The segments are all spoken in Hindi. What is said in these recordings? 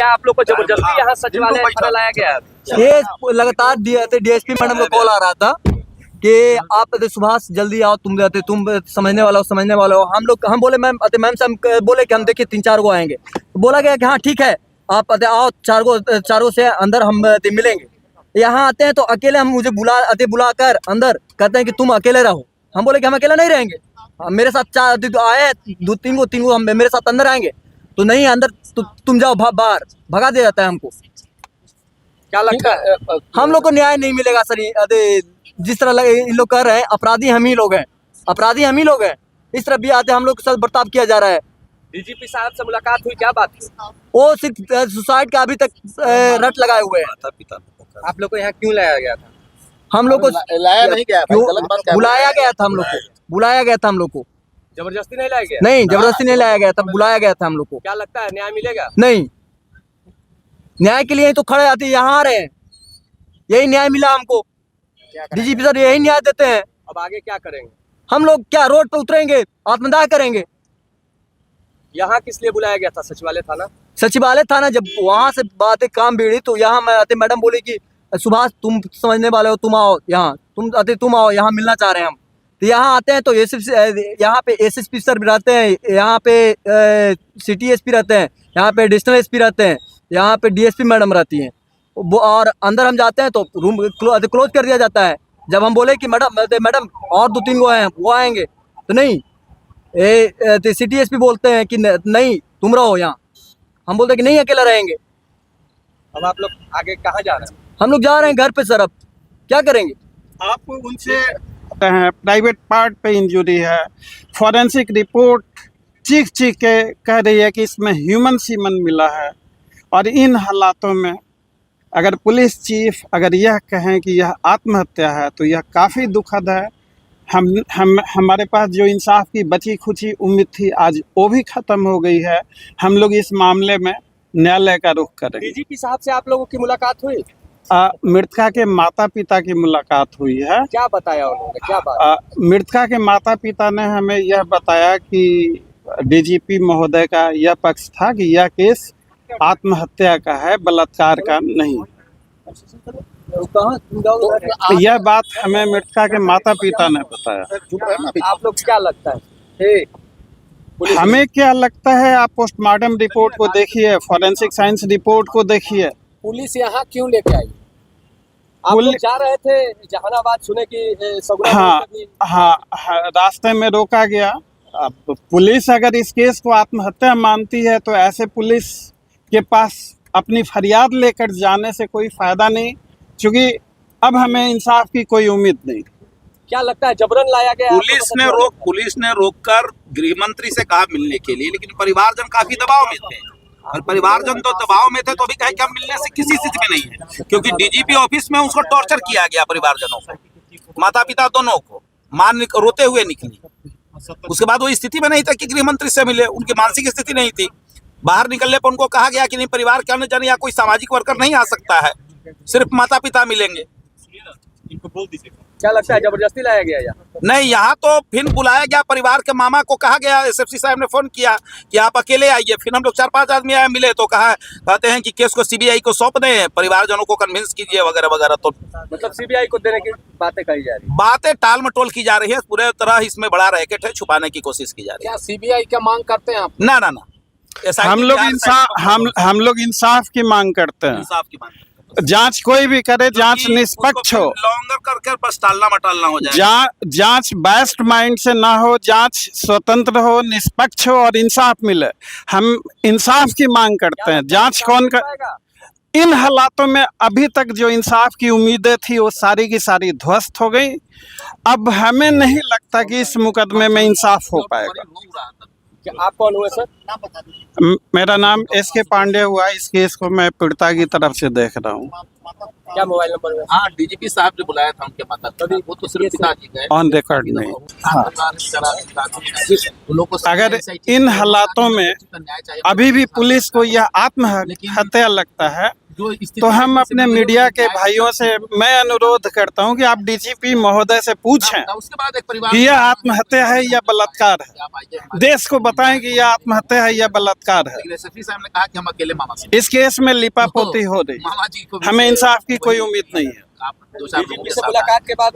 क्या आप लोग को जबरदस्ती यहाँ सचिवालय थाना लाया गया? ये लगातार डीएसपी मैडम को कॉल आ रहा था कि आप सुभाष जल्दी आओ, तुम समझने वाले हो। हम बोले मैम से हम बोले कि हम देखिए 3-4 को आएंगे। तो बोला गया कि हाँ ठीक है, आप आओ, 4 से अंदर हम मिलेंगे। यहाँ आते हैं तो अकेले हम मुझे बुलाकर अंदर कहते हैं कि तुम अकेले रहो। हम बोले कि हम अकेले नहीं रहेंगे, मेरे साथ 4 आए 2-3 को हम मेरे साथ अंदर आएंगे। तो नहीं, अंदर तो तुम जाओ, बाहर भगा दिया जाता है हमको। क्या लगता है हम लोग को न्याय नहीं मिलेगा सर। जिस तरह इन लोग कह रहे हैं, अपराधी हम ही लोग हैं। इस तरह भी आते हम लोग के साथ बर्ताव किया जा रहा है। डीजीपी साहब से मुलाकात हुई, क्या बात हुई? वो सिर्फ सुसाइड का अभी तक रट लगाए हुए हैं। आप लोग को यहाँ क्यों लाया गया था? हम लोग को लाया नहीं गया, गलत बात क्या? बुलाया गया था हम लोग को। जबरदस्ती नहीं लाया गया? नहीं, जबरदस्ती नहीं लाया गया था, बुलाया गया था हम लोग को। क्या लगता है न्याय मिलेगा? नहीं, न्याय के लिए ही तो खड़े आते यहाँ आ रहे हैं। यही न्याय मिला हमको, डीजीपी सर यही न्याय देते हैं। अब आगे क्या करेंगे? हम लोग क्या रोड पे उतरेंगे, आत्मदाह करेंगे। यहाँ किस लिए बुलाया गया था? सचिवालय थाना जब वहाँ से बातें काम बिगड़ी तो यहाँ मैडम बोली कि सुभाष तुम समझने वाले हो, तुम आओ यहाँ, तुम आओ यहाँ, मिलना चाह रहे हैं हम। तो यहाँ आते हैं तो यहाँ पे एसएसपी सर भी रहते हैं, यहाँ पे सिटी एसपी रहते हैं, यहाँ पे एडिशनल एसपी रहते हैं, यहाँ पे डीएसपी मैडम रहती हैं। वो और अंदर हम जाते हैं तो रूम क्लोज कर दिया जाता है। जब हम बोले कि मैडम और 2-3 को हैं, वो आएंगे, तो नहीं, सिटी एसपी बोलते हैं कि नहीं तुम रहो यहाँ। हम बोलते हैं कि नहीं, अकेला रहेंगे। अब आप लोग आगे कहाँ जा रहे हैं? हम लोग जा रहे हैं घर पे सर, अब क्या करेंगे? आप उनसे प्राइवेट पार्ट पे इंजरी है, फॉरेंसिक रिपोर्ट चीख के कह रही है कि इसमें ह्यूमन सीमन मिला है। और इन हालातों में अगर पुलिस चीफ अगर यह कहें कि यह आत्महत्या है तो यह काफ़ी दुखद है। हमारे पास जो इंसाफ की बची खुची उम्मीद थी, आज वो भी ख़त्म हो गई है। हम लोग इस मामले में न्यायालय का रुख करेंगे। डीजीपी साहब से आप लोगों की मुलाकात हुई? मृतका के माता पिता की मुलाकात हुई है। क्या बताया उन्होंने, क्या बात? मृतका के माता पिता ने हमें यह बताया कि डीजीपी महोदय का यह पक्ष था कि यह केस आत्महत्या का है, बलात्कार का नहीं। तो यह बात हमें मृतका के माता पिता ने बताया। आप लोग क्या लगता है? हमें क्या लगता है, आप पोस्टमार्टम रिपोर्ट को देखिए, फॉरेंसिक साइंस रिपोर्ट को देखिए। पुलिस यहाँ क्यों लेके आई? आप लोग जा रहे थे जहानाबाद, सुने कि हाँ, रास्ते में रोका गया। अब पुलिस अगर इस केस को आत्महत्या मानती है तो ऐसे पुलिस के पास अपनी फरियाद लेकर जाने से कोई फायदा नहीं, क्योंकि अब हमें इंसाफ की कोई उम्मीद नहीं। क्या लगता है जबरन लाया गया? पुलिस ने रोककर गृह मंत्री से कहा मिलने के लिए, लेकिन परिवारजन काफी दबाव में थे। और परिवारजन तो दबाव में थे तो भी कहे कि हम मिलने से किसी स्थिति में नहीं है, क्योंकि डीजीपी ऑफिस में उसको टॉर्चर किया गया। परिवारजनों को, माता पिता दोनों को मां रोते हुए निकली। उसके बाद वो स्थिति में नहीं था कि गृह मंत्री से मिले, उनकी मानसिक स्थिति नहीं थी। बाहर निकलने पर उनको कहा गया कि नहीं, परिवार के अन्य जन या कोई सामाजिक वर्कर नहीं आ सकता है, सिर्फ माता पिता मिलेंगे। क्या लगता है जबरदस्ती लाया गया या नहीं? यहाँ तो फिर बुलाया गया, परिवार के मामा को कहा गया, एसएसपी साहब ने फोन किया कि आप अकेले आइए। फिर हम लोग 4-5 आदमी आए, मिले तो कहते हैं कि केस को सीबीआई को सौंप दें, परिवारजनों को कन्विंस कीजिए वगैरह वगैरह। तो मतलब सीबीआई को देने की बातें कही जा रही है, बातें टाल मटोल की जा रही है, पूरे तरह इसमें बड़ा रैकेट है, छुपाने की कोशिश की जा रही है। क्या सीबीआई क्या मांग करते हैं आप? ना, हम लोग इंसाफ की मांग करते हैं। इंसाफ की मांग, जांच कोई भी करे, जांच निष्पक्ष हो, लॉन्गर करके बस टालना मटालना हो जाए। जांच बायस्ड माइंड से ना हो, जांच स्वतंत्र हो, निष्पक्ष हो और इंसाफ मिले। हम इंसाफ की मांग करते हैं। जांच कौन कर, इन हालातों में अभी तक जो इंसाफ की उम्मीदें थी वो सारी की सारी ध्वस्त हो गई। अब हमें नहीं लगता कि इस मुकदमे में इंसाफ हो पाएगा। आप कौन हुए सर? मेरा नाम एसके पांडे हुआ। इस केस को मैं पीड़िता की तरफ से देख रहा हूँ। क्या मोबाइल नंबर है? हाँ, डीजीपी साहब ने बुलाया था उनके माता पिता, वो तो सिर्फ पिताजी गए, ऑन रिकॉर्ड नहीं। हाँ। अगर इन हालातों में अभी भी पुलिस को यह आत्महत्या लगता है जो स्थिति तो हम है, अपने किसी मीडिया के न्याय- भाइयों से मैं अनुरोध करता हूं कि आप डीजीपी महोदय से पूछें उसके बाद एक परिवार कि यह आत्महत्या है या बलात्कार है, आप आइए हमारे- देश को बताएं कि यह आत्महत्या है या बलात्कार है। लेकिन एसएसपी साहब ने कहा कि हम अकेले मामा से इस केस में लिपापोती हो रही, मामा जी को भी- हमें इंसाफ की कोई उम्मीद नहीं है। आप दो चार लोगों के से साथ मुलाकात के बाद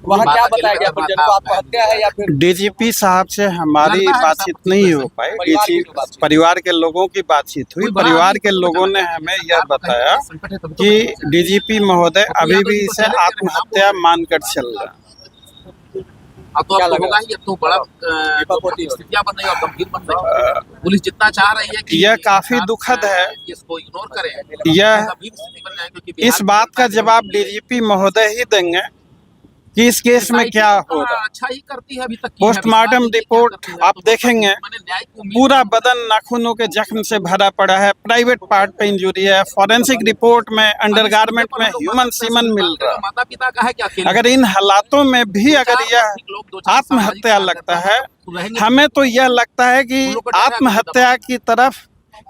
वहाँ क्या बताया गया परिजन को, आत्महत्या है या फिर डीजीपी साहब से हमारी लगता है बातचीत सब नहीं कुछ हो पाई। परिवार की जो बातचीत। परिवार के लोगों की बातचीत हुई। कोई बड़ा परिवार आदमी के को लोगों ने बताया। हमें यह आपको कहीं बताया संकट है तभी तो कि बताया। डीजीपी महोदय तो अभी या तो भी इनको इसे चैलेंज करें, आत्महत्या मानकर चल रहा है। अब तो क्या आपको लग होगा रहा ही, अब तो बड़ा लिपापोती हो रही। स्थितियां बन रही है और गंभीर बन रही है। पुलिस जितना चाह रही है कि यह काफी सरकार, दुखद है। इसको इग्नोर करें, यह गंभीर स्थिति बन जाए, क्योंकि बिहार इस में बात का सरकार- जवाब डीजीपी महोदय ही देंगे कि इस केस में क्या हो रहा है। अच्छा ही करती है अभी तक की है, पोस्टमार्टम विस्तार देखिए क्या रिपोर्ट करती है। आप तो देखेंगे, मैंने न्याय की उम्मीद पूरा बदन नाखूनों के जख्म से भरा पड़ा है, प्राइवेट पार्ट पे इंजरी है, फॉरेंसिक रिपोर्ट में अंडरगारमेंट में ह्यूमन सीमन मिल रहा है। माता पिता का है क्या अकेले? अगर इन हालातों में भी अगर यह आत्महत्या लगता है, हमें तो यह लगता है कि आत्महत्या की तरफ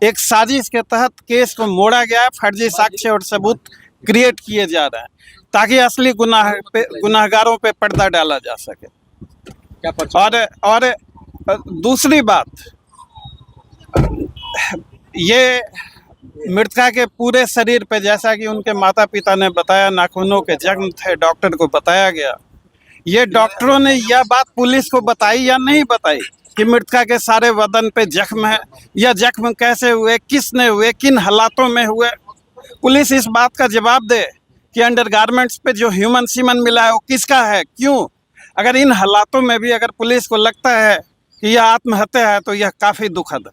एक साजिश के तहत केस को मोड़ा गया है, फर्जी साक्ष्य और सबूत क्रिएट किए जा रहे हैं ताकि असली गुनाहगारों पे पर्दा डाला जा सके। क्या पर्चा? और दूसरी बात, ये मृतका के पूरे शरीर पे, जैसा कि उनके माता पिता ने बताया, नाखूनों के जख्म थे, डॉक्टर को बताया गया। ये डॉक्टरों ने यह बात पुलिस को बताई या नहीं बताई कि मृतका के सारे बदन पे जख्म है, या जख्म कैसे हुए, किसने हुए, किन हालातों में हुए। पुलिस इस बात का जवाब दे कि अंडरगारमेंट्स पे जो ह्यूमन सीमन मिला है वो किसका है, क्यों। अगर इन हालातों में भी अगर पुलिस को लगता है कि यह आत्महत्या है तो यह काफ़ी दुखद है।